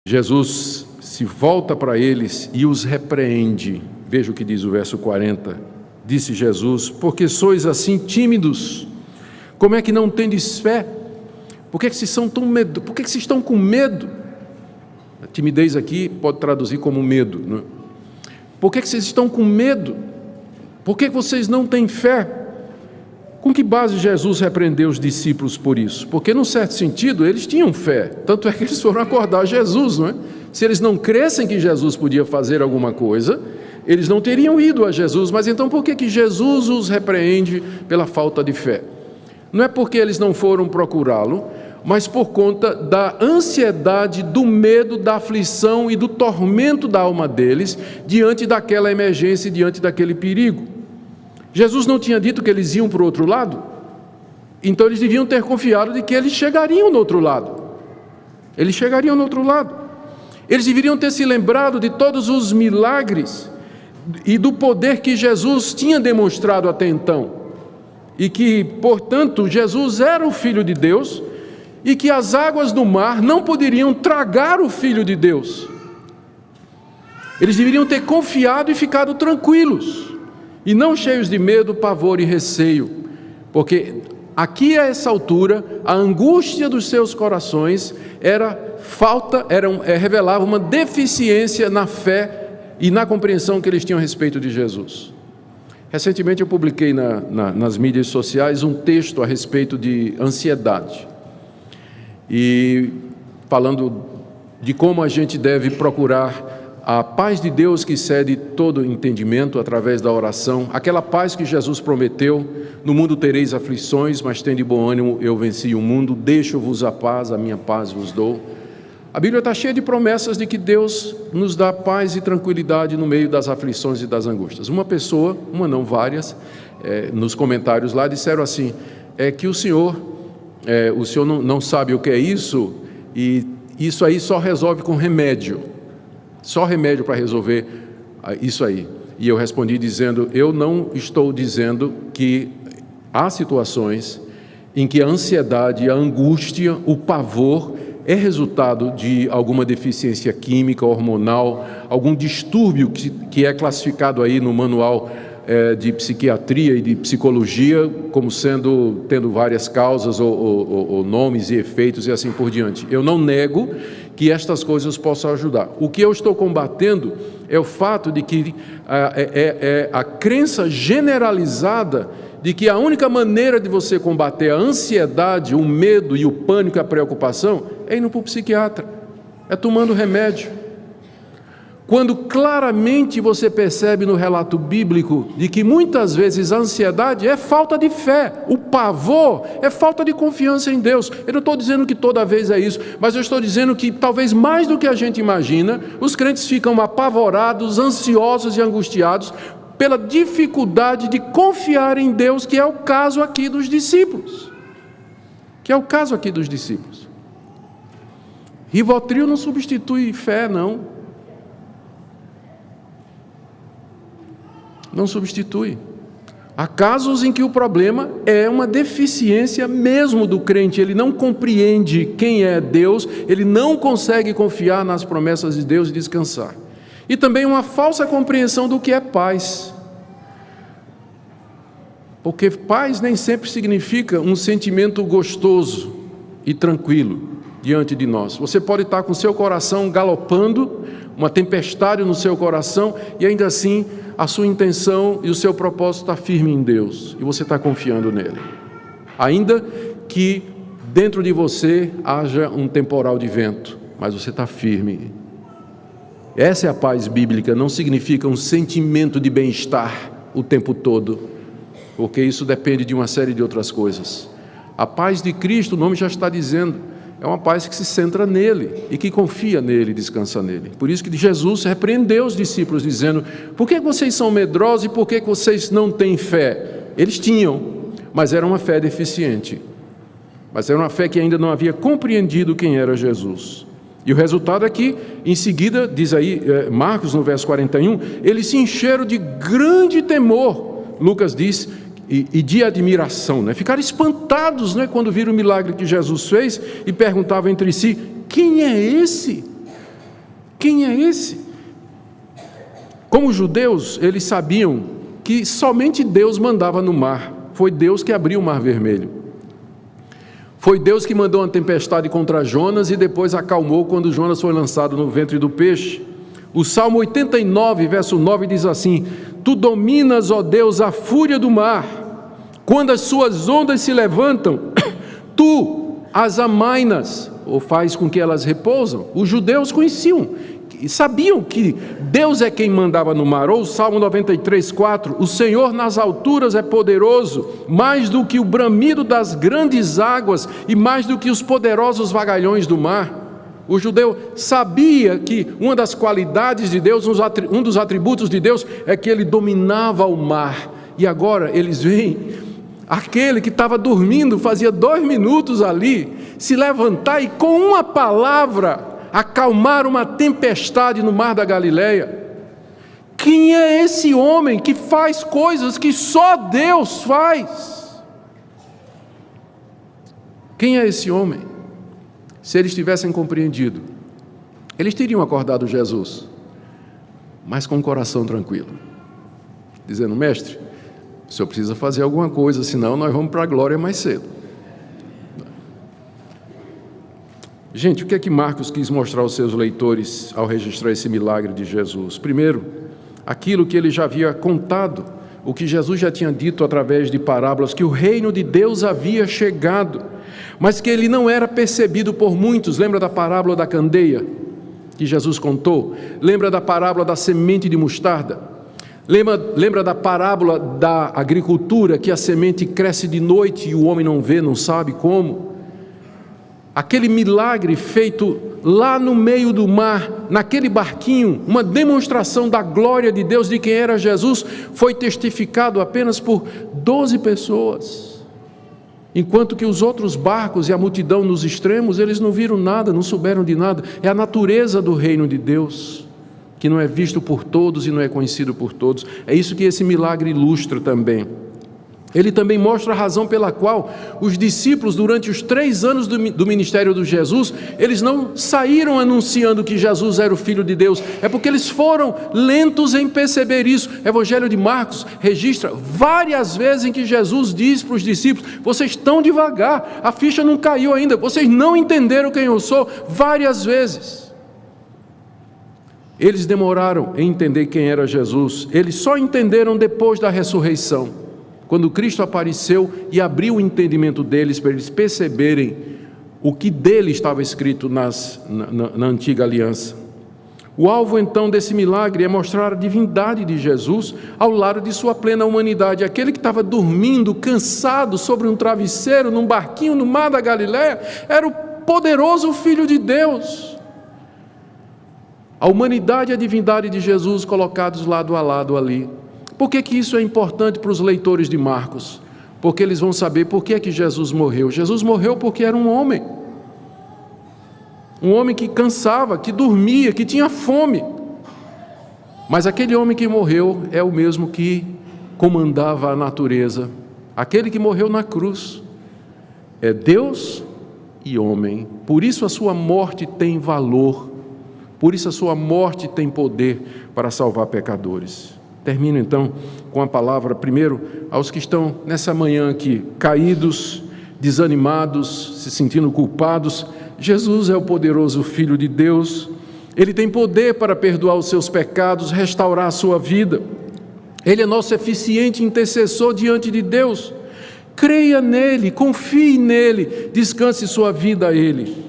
Jesus se volta para eles e os repreende. Veja o que diz o verso 40. Disse Jesus: porque sois assim tímidos? Como é que não tendes fé? Por que vocês são tão medo? Por que vocês estão com medo? A timidez aqui pode traduzir como medo, não é? Por que vocês estão com medo? Por que vocês não têm fé? Com que base Jesus repreendeu os discípulos por isso? Porque, num certo sentido, eles tinham fé. Tanto é que eles foram acordar Jesus, não é? Se eles não crescem que Jesus podia fazer alguma coisa, eles não teriam ido a Jesus. Mas então por que Jesus os repreende pela falta de fé? Não é porque eles não foram procurá-lo, mas por conta da ansiedade, do medo, da aflição e do tormento da alma deles diante daquela emergência, diante daquele perigo. Jesus não tinha dito que eles iam para o outro lado? Então eles deviam ter confiado de que eles chegariam no outro lado. Eles chegariam no outro lado. Eles deveriam ter se lembrado de todos os milagres e do poder que Jesus tinha demonstrado até então. E que, portanto, Jesus era o Filho de Deus e que as águas do mar não poderiam tragar o Filho de Deus. Eles deveriam ter confiado e ficado tranquilos, e não cheios de medo, pavor e receio, porque aqui a essa altura, a angústia dos seus corações revelava uma deficiência na fé e na compreensão que eles tinham a respeito de Jesus. Recentemente eu publiquei nas mídias sociais um texto a respeito de ansiedade, e falando de como a gente deve procurar a paz de Deus que excede todo entendimento através da oração, aquela paz que Jesus prometeu: no mundo tereis aflições, mas tende bom ânimo, eu venci o mundo, deixo-vos a paz, a minha paz vos dou. A Bíblia está cheia de promessas de que Deus nos dá paz e tranquilidade no meio das aflições e das angústias. Uma pessoa, uma não, várias, nos comentários lá disseram assim: que o senhor não sabe o que é isso, e isso aí só resolve com remédio. Só remédio para resolver isso aí. E eu respondi dizendo: eu não estou dizendo que há situações em que a ansiedade, a angústia, o pavor é resultado de alguma deficiência química, hormonal, algum distúrbio que é classificado aí no manual de psiquiatria e de psicologia como tendo várias causas ou nomes e efeitos e assim por diante. Eu não nego que estas coisas possam ajudar. O que eu estou combatendo é o fato de que a crença generalizada de que a única maneira de você combater a ansiedade, o medo e o pânico e a preocupação é indo para o psiquiatra, é tomando remédio. Quando claramente você percebe no relato bíblico de que muitas vezes a ansiedade é falta de fé, o pavor é falta de confiança em Deus. Eu não estou dizendo que toda vez é isso, mas eu estou dizendo que talvez mais do que a gente imagina, os crentes ficam apavorados, ansiosos e angustiados pela dificuldade de confiar em Deus, que é o caso aqui dos discípulos. Rivotril não substitui fé, não. Não substitui. Há casos em que o problema é uma deficiência mesmo do crente, ele não compreende quem é Deus, ele não consegue confiar nas promessas de Deus e descansar. E também uma falsa compreensão do que é paz. Porque paz nem sempre significa um sentimento gostoso e tranquilo diante de nós. Você pode estar com seu coração galopando, uma tempestade no seu coração, e ainda assim a sua intenção e o seu propósito está firme em Deus, e você está confiando nele. Ainda que dentro de você haja um temporal de vento, mas você está firme. Essa é a paz bíblica, não significa um sentimento de bem-estar o tempo todo, porque isso depende de uma série de outras coisas. A paz de Cristo, o nome já está dizendo, é uma paz que se centra nele e que confia nele, descansa nele. Por isso que Jesus repreendeu os discípulos dizendo: por que vocês são medrosos e por que vocês não têm fé? Eles tinham, mas era uma fé deficiente. Mas era uma fé que ainda não havia compreendido quem era Jesus. E o resultado é que, em seguida, diz aí Marcos no verso 41, eles se encheram de grande temor, Lucas diz, e de admiração, né? Ficaram espantados, né, quando viram o milagre que Jesus fez e perguntavam entre si: quem é esse? Quem é esse? Como judeus, eles sabiam que somente Deus mandava no mar. Foi Deus que abriu o Mar Vermelho. Foi Deus que mandou uma tempestade contra Jonas e depois acalmou quando Jonas foi lançado no ventre do peixe. O Salmo 89, verso 9 diz assim: Tu dominas, ó Deus, a fúria do mar. Quando as suas ondas se levantam, tu as amainas, ou faz com que elas repousam. Os judeus conheciam e sabiam que Deus é quem mandava no mar. Ou o Salmo 93, 4: O Senhor nas alturas é poderoso, mais do que o bramido das grandes águas e mais do que os poderosos vagalhões do mar. O judeu sabia que uma das qualidades de Deus, um dos atributos de Deus, é que ele dominava o mar. E agora eles veem aquele que estava dormindo, fazia 2 minutos ali, se levantar e com uma palavra acalmar uma tempestade no mar da Galileia. Quem é esse homem que faz coisas que só Deus faz? Quem é esse homem? Se eles tivessem compreendido, eles teriam acordado Jesus, mas com o coração tranquilo, dizendo: mestre, o senhor precisa fazer alguma coisa, senão nós vamos para a glória mais cedo. Gente, o que é que Marcos quis mostrar aos seus leitores ao registrar esse milagre de Jesus? Primeiro, aquilo que ele já havia contado, o que Jesus já tinha dito através de parábolas, que o reino de Deus havia chegado, mas que ele não era percebido por muitos. Lembra da parábola da candeia que Jesus contou? Lembra da parábola da semente de mostarda? Lembra da parábola da agricultura, que a semente cresce de noite e o homem não vê, não sabe como? Aquele milagre feito lá no meio do mar, naquele barquinho, uma demonstração da glória de Deus, de quem era Jesus, foi testificado apenas por 12 pessoas. Enquanto que os outros barcos e a multidão nos extremos, eles não viram nada, não souberam de nada. É a natureza do reino de Deus, que não é visto por todos e não é conhecido por todos. É isso que esse milagre ilustra também. Ele também mostra a razão pela qual os discípulos, durante os 3 anos do ministério de Jesus, eles não saíram anunciando que Jesus era o Filho de Deus. É porque eles foram lentos em perceber isso. O Evangelho de Marcos registra várias vezes em que Jesus diz para os discípulos: vocês estão devagar, a ficha não caiu ainda, vocês não entenderam quem eu sou. Várias vezes. Eles demoraram em entender quem era Jesus. Eles só entenderam depois da ressurreição, quando Cristo apareceu e abriu o entendimento deles para eles perceberem o que dele estava escrito na antiga aliança. O alvo então desse milagre é mostrar a divindade de Jesus ao lado de sua plena humanidade. Aquele que estava dormindo, cansado, sobre um travesseiro, num barquinho no mar da Galileia, era o poderoso Filho de Deus. A humanidade e a divindade de Jesus colocados lado a lado ali. Por que isso é importante para os leitores de Marcos? Porque eles vão saber por que é que Jesus morreu. Jesus morreu porque era um homem que cansava, que dormia, que tinha fome. Mas aquele homem que morreu é o mesmo que comandava a natureza. Aquele que morreu na cruz é Deus e homem. Por isso a sua morte tem valor. Por isso a sua morte tem poder para salvar pecadores. Termino então com a palavra, primeiro, aos que estão nessa manhã aqui, caídos, desanimados, se sentindo culpados. Jesus é o poderoso Filho de Deus. Ele tem poder para perdoar os seus pecados, restaurar a sua vida. Ele é nosso eficiente intercessor diante de Deus. Creia nele, confie nele, descanse sua vida a ele.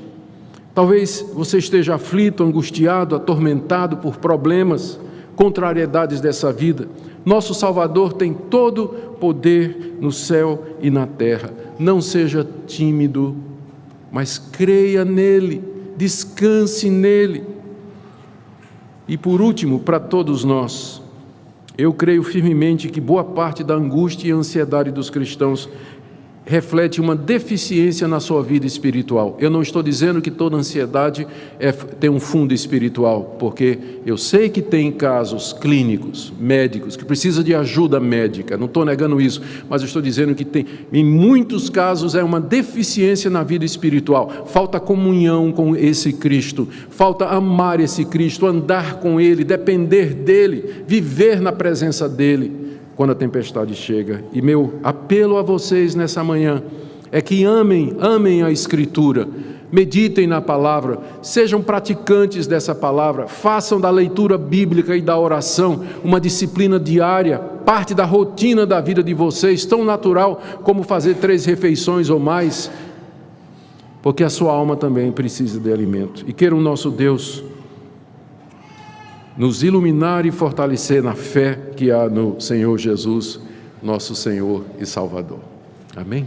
Talvez você esteja aflito, angustiado, atormentado por problemas, contrariedades dessa vida. Nosso Salvador tem todo poder no céu e na terra. Não seja tímido, mas creia nele, descanse nele. E por último, para todos nós, eu creio firmemente que boa parte da angústia e ansiedade dos cristãos reflete uma deficiência na sua vida espiritual. Eu não estou dizendo que toda ansiedade tem um fundo espiritual, porque eu sei que tem casos clínicos, médicos, que precisa de ajuda médica, não estou negando isso, mas eu estou dizendo que tem, em muitos casos, é uma deficiência na vida espiritual. Falta comunhão com esse Cristo, falta amar esse Cristo, andar com Ele, depender dEle, viver na presença dEle quando a tempestade chega. E meu apelo a vocês nessa manhã é que amem a Escritura, meditem na palavra, sejam praticantes dessa palavra, façam da leitura bíblica e da oração uma disciplina diária, parte da rotina da vida de vocês, tão natural como fazer 3 refeições ou mais, porque a sua alma também precisa de alimento. E queira o nosso Deus nos iluminar e fortalecer na fé que há no Senhor Jesus, nosso Senhor e Salvador. Amém?